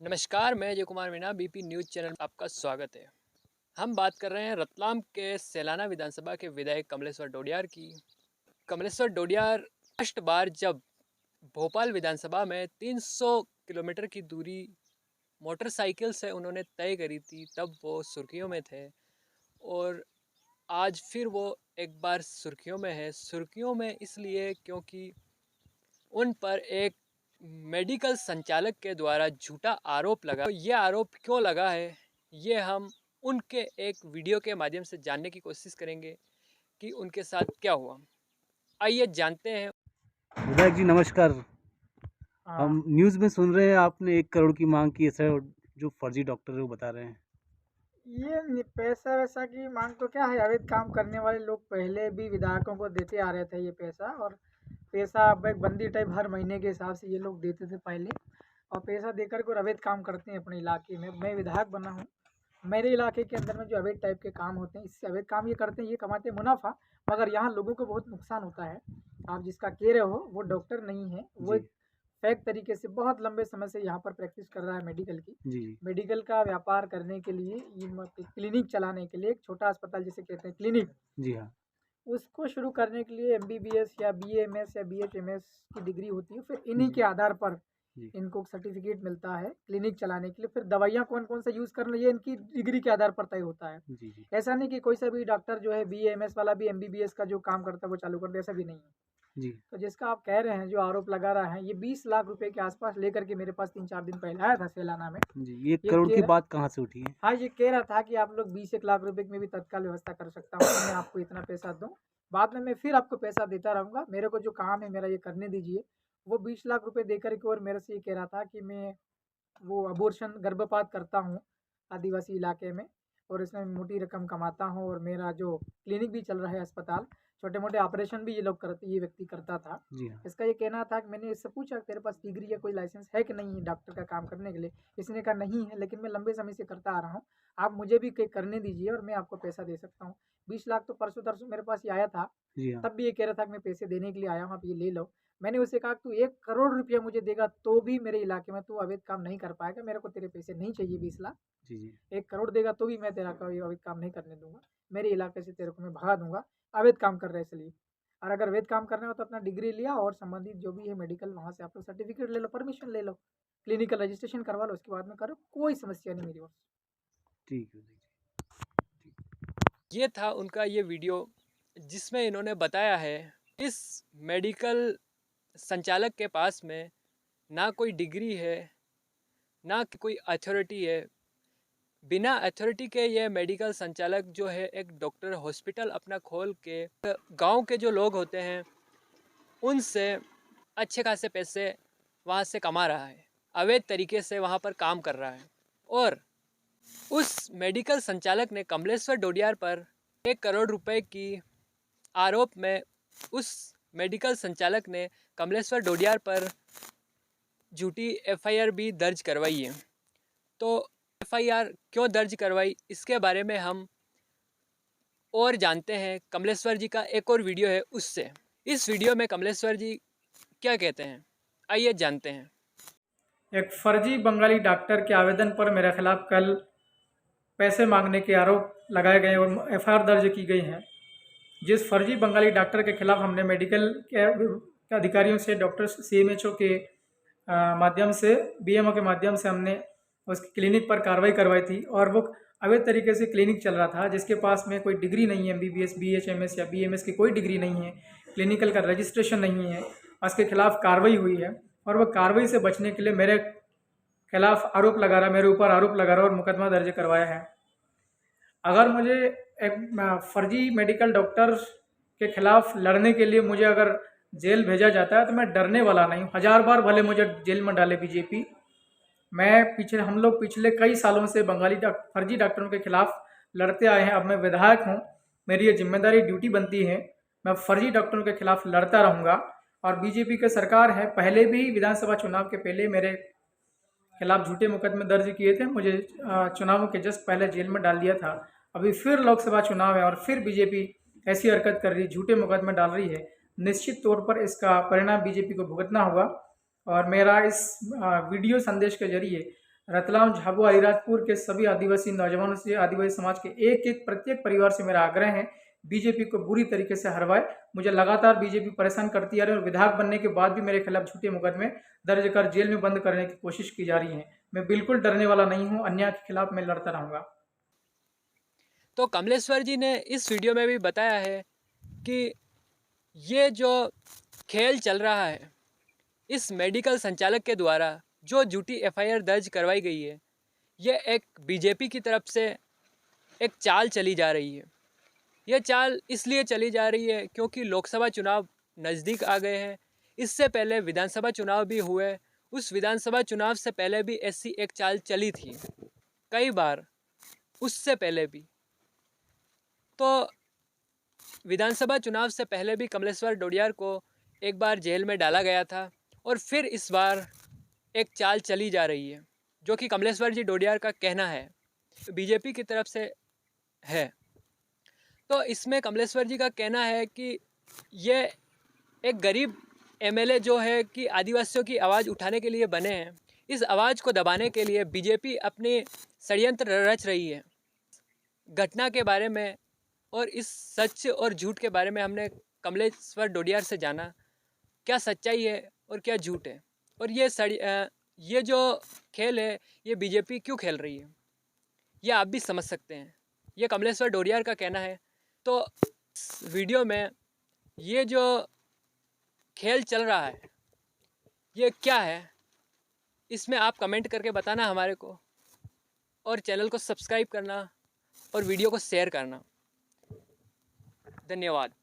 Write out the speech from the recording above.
नमस्कार, मैं Ajay Kumar Meena BP news channel में आपका स्वागत है। हम बात कर रहे हैं रतलाम के सैलाना विधानसभा के विधायक कमलेश्वर डोडियार की। कमलेश्वर डोडियार फर्स्ट बार जब भोपाल विधानसभा में 300 किलोमीटर की दूरी मोटरसाइकिल से उन्होंने तय करी थी, तब वो सुर्खियों में थे और आज फिर वो एक बार सुर्खियों में है। सुर्खियों में इसलिए क्योंकि उन पर एक मेडिकल संचालक के द्वारा झूठा आरोप लगा। तो ये आरोप क्यों लगा है, ये हम उनके एक वीडियो के माध्यम से जानने की कोशिश करेंगे कि उनके साथ क्या हुआ। आइए जानते हैं। विधायक जी नमस्कार। हाँ, हम न्यूज़ में सुन रहे हैं आपने 1 करोड़ की मांग की है सर, जो फर्जी डॉक्टर है वो बता रहे हैं। पैसा वैसा की मांग तो क्या है। अवैध काम करने वाले लोग पहले भी विधायकों को देते आ रहे थे ये पैसा। और पैसा अब एक बंदी टाइप हर महीने के हिसाब से ये लोग देते थे पहले। और पैसा देकर के और अवैध काम करते हैं अपने इलाके में। मैं विधायक बना हूँ, मेरे इलाके के अंदर में जो अवैध टाइप के काम होते हैं, इससे अवैध काम ये करते हैं, ये कमाते हैं मुनाफा, मगर यहाँ लोगों को बहुत नुकसान होता है। आप जिसका कह रहे हो वो डॉक्टर नहीं है, वो जी, एक फेक तरीके से बहुत लंबे समय से यहाँ पर प्रैक्टिस कर रहा है मेडिकल की। जी, जी, मेडिकल का व्यापार करने के लिए, क्लिनिक चलाने के लिए, एक छोटा अस्पताल जिसे कहते हैं क्लिनिक, जी हाँ, उसको शुरू करने के लिए एमबीबीएस या बीएमएस या बीएचएमएस की डिग्री होती है। फिर इन्हीं जी, के आधार पर जी, इनको सर्टिफिकेट मिलता है क्लिनिक चलाने के लिए। फिर दवाइयाँ कौन कौन सा यूज़ करना, ये इनकी डिग्री के आधार पर तय होता है। जी, जी, ऐसा नहीं कि कोई सा भी डॉक्टर जो है बीएमएस वाला भी एमबीबीएस का जो काम करता है वो चालू कर दे, ऐसा भी नहीं है। जी, तो जिसका आप कह रहे हैं, जो आरोप लगा रहा है, ये 20 लाख रुपए के आसपास लेकर के मेरे पास 3-4 दिन पहले आया था सैलाना में। जी, 1 ये करोड़ कह की रहा बात कहाँ से उठी है? हाँ, ये कह रहा था कि आप लोग 20 लाख रुपए में भी तत्काल व्यवस्था कर सकता हूँ, तो मैं आपको इतना पैसा दूँ। बाद में मैं फिर आपको पैसा देता रहूँगा, मेरे को जो काम है मेरा ये करने दीजिए। वो 20 लाख रुपए देकर के और मेरे से ये कह रहा था कि मैं वो अबॉर्शन गर्भपात करता हूँ आदिवासी इलाके में, और इसमें मोटी रकम कमाता हूँ, और मेरा जो क्लिनिक भी चल रहा है अस्पताल, छोटे मोटे ऑपरेशन भी ये व्यक्ति करता था। जी हाँ, इसका ये कहना था कि मैंने इससे पूछा तेरे पास डिग्री या कोई लाइसेंस है कि नहीं है डॉक्टर का काम करने के लिए। इसने कहा नहीं है, लेकिन मैं लंबे समय से करता आ रहा हूँ, आप मुझे भी करने दीजिए और मैं आपको पैसा दे सकता हूँ। 20 लाख तो परसों तरसों मेरे पास ये आया था, जी हाँ, तब भी ये कह रहा था कि मैं पैसे देने के लिए आया हूँ, आप ये ले लो। मैंने उससे कहा तू 1 करोड़ रुपया मुझे देगा तो भी मेरे इलाके में तू अवैध काम नहीं कर पाएगा, मेरे को तेरे पैसे नहीं चाहिए 20 लाख। जी, जी, 1 करोड़ देगा तो भी मैं तेरा कोई अवैध काम नहीं करने दूंगा, मेरे इलाके से तेरे को मैं भगा दूंगा, अवैध काम कर रहे हैं इसलिए। और अगर अवैध काम करना हो तो अपना डिग्री लिया और संबंधित जो भी है मेडिकल, वहाँ से आप लोग सर्टिफिकेट ले लो, परमिशन ले लो, क्लिनिकल रजिस्ट्रेशन करवा लो, उसके बाद में करो, कोई समस्या नहीं मेरी ओर से। ठीक है विधायक जी, ये था उनका ये वीडियो जिसमें इन्होंने बताया है इस मेडिकल संचालक के पास में ना कोई डिग्री है, ना कोई अथॉरिटी है। बिना अथॉरिटी के ये मेडिकल संचालक जो है एक डॉक्टर हॉस्पिटल अपना खोल के गांव के जो लोग होते हैं उनसे अच्छे खासे पैसे वहाँ से कमा रहा है, अवैध तरीके से वहाँ पर काम कर रहा है। और उस मेडिकल संचालक ने कमलेश्वर डोडियार पर 1 करोड़ रुपए की आरोप में उस मेडिकल संचालक ने कमलेश्वर डोडियार पर झूठी एफआईआर भी दर्ज करवाई है। तो एफआईआर क्यों दर्ज करवाई, इसके बारे में हम और जानते हैं। कमलेश्वर जी का एक और वीडियो है उससे। इस वीडियो में कमलेश्वर जी क्या कहते हैं, आइए जानते हैं। एक फर्जी बंगाली डॉक्टर के आवेदन पर मेरे खिलाफ कल पैसे मांगने के आरोप लगाए गए और एफआईआर दर्ज की गई है। जिस फर्जी बंगाली डॉक्टर के खिलाफ हमने मेडिकल के अधिकारियों से, डॉक्टर सीएमएचओ के माध्यम से, बीएमओ के माध्यम से हमने उसकी क्लिनिक पर कार्रवाई करवाई थी। और वो अवैध तरीके से क्लिनिक चल रहा था, जिसके पास में कोई डिग्री नहीं है, एमबीबीएस, बीएचएमएस या बीएमएस की कोई डिग्री नहीं है, क्लिनिकल का रजिस्ट्रेशन नहीं है। उसके खिलाफ कार्रवाई हुई है और वह कार्रवाई से बचने के लिए मेरे खिलाफ आरोप लगा रहा, मेरे ऊपर आरोप लगा रहा और मुकदमा दर्ज करवाया है। अगर मुझे एक फर्जी मेडिकल डॉक्टर के खिलाफ लड़ने के लिए मुझे अगर जेल भेजा जाता है तो मैं डरने वाला नहीं हूँ। 1000 बार भले मुझे जेल में डाले बीजेपी, हम लोग पिछले कई सालों से फर्जी डॉक्टरों के खिलाफ लड़ते आए हैं। अब मैं विधायक हूँ, मेरी ये जिम्मेदारी ड्यूटी बनती है, मैं फर्जी डॉक्टरों के खिलाफ लड़ता रहूँगा। और बीजेपी की सरकार है, पहले भी विधानसभा चुनाव के पहले मेरे खिलाफ झूठे मुकदमे दर्ज किए थे, मुझे चुनावों के जस्ट पहले जेल में डाल दिया था। अभी फिर लोकसभा चुनाव है और फिर बीजेपी ऐसी हरकत कर रही, झूठे मुकदमे डाल रही है। निश्चित तौर पर इसका परिणाम बीजेपी को भुगतना होगा। और मेरा इस वीडियो संदेश के जरिए रतलाम, झाबुआ, अलीराजपुर के सभी आदिवासी नौजवानों से, आदिवासी समाज के एक प्रत्येक परिवार से मेरा आग्रह है, बीजेपी को बुरी तरीके से हरवाए। मुझे लगातार बीजेपी परेशान करती आ रही है और विधायक बनने के बाद भी मेरे खिलाफ झूठे मुकदमे दर्ज कर जेल में बंद करने की कोशिश की जा रही है। मैं बिल्कुल डरने वाला नहीं हूँ, अन्याय के खिलाफ मैं लड़ता रहूँगा। तो कमलेश्वर जी ने इस वीडियो में भी बताया है कि ये जो खेल चल रहा है, इस मेडिकल संचालक के द्वारा जो झूठी एफआईआर दर्ज करवाई गई है, ये एक बीजेपी की तरफ से एक चाल चली जा रही है। यह चाल इसलिए चली जा रही है क्योंकि लोकसभा चुनाव नज़दीक आ गए हैं। इससे पहले विधानसभा चुनाव भी हुए, उस विधानसभा चुनाव से पहले भी ऐसी एक चाल चली थी कई बार, उससे पहले भी। तो विधानसभा चुनाव से पहले भी कमलेश्वर डोडियार को एक बार जेल में डाला गया था और फिर इस बार एक चाल चली जा रही है जो कि कमलेश्वर जी डोडियार का कहना है, बीजेपी की तरफ से है। तो इसमें कमलेश्वर जी का कहना है कि ये एक गरीब एमएलए जो है कि आदिवासियों की आवाज़ उठाने के लिए बने हैं, इस आवाज़ को दबाने के लिए बीजेपी अपने षड्यंत्र रच रही है। घटना के बारे में और इस सच और झूठ के बारे में हमने कमलेश्वर डोडियार से जाना, क्या सच्चाई है और क्या झूठ है, और ये जो खेल है ये बीजेपी क्यों खेल रही है, ये आप भी समझ सकते हैं। ये कमलेश्वर डोडियार का कहना है। तो इस वीडियो में ये जो खेल चल रहा है ये क्या है, इसमें आप कमेंट करके बताना हमारे को, और चैनल को सब्सक्राइब करना और वीडियो को शेयर करना। धन्यवाद।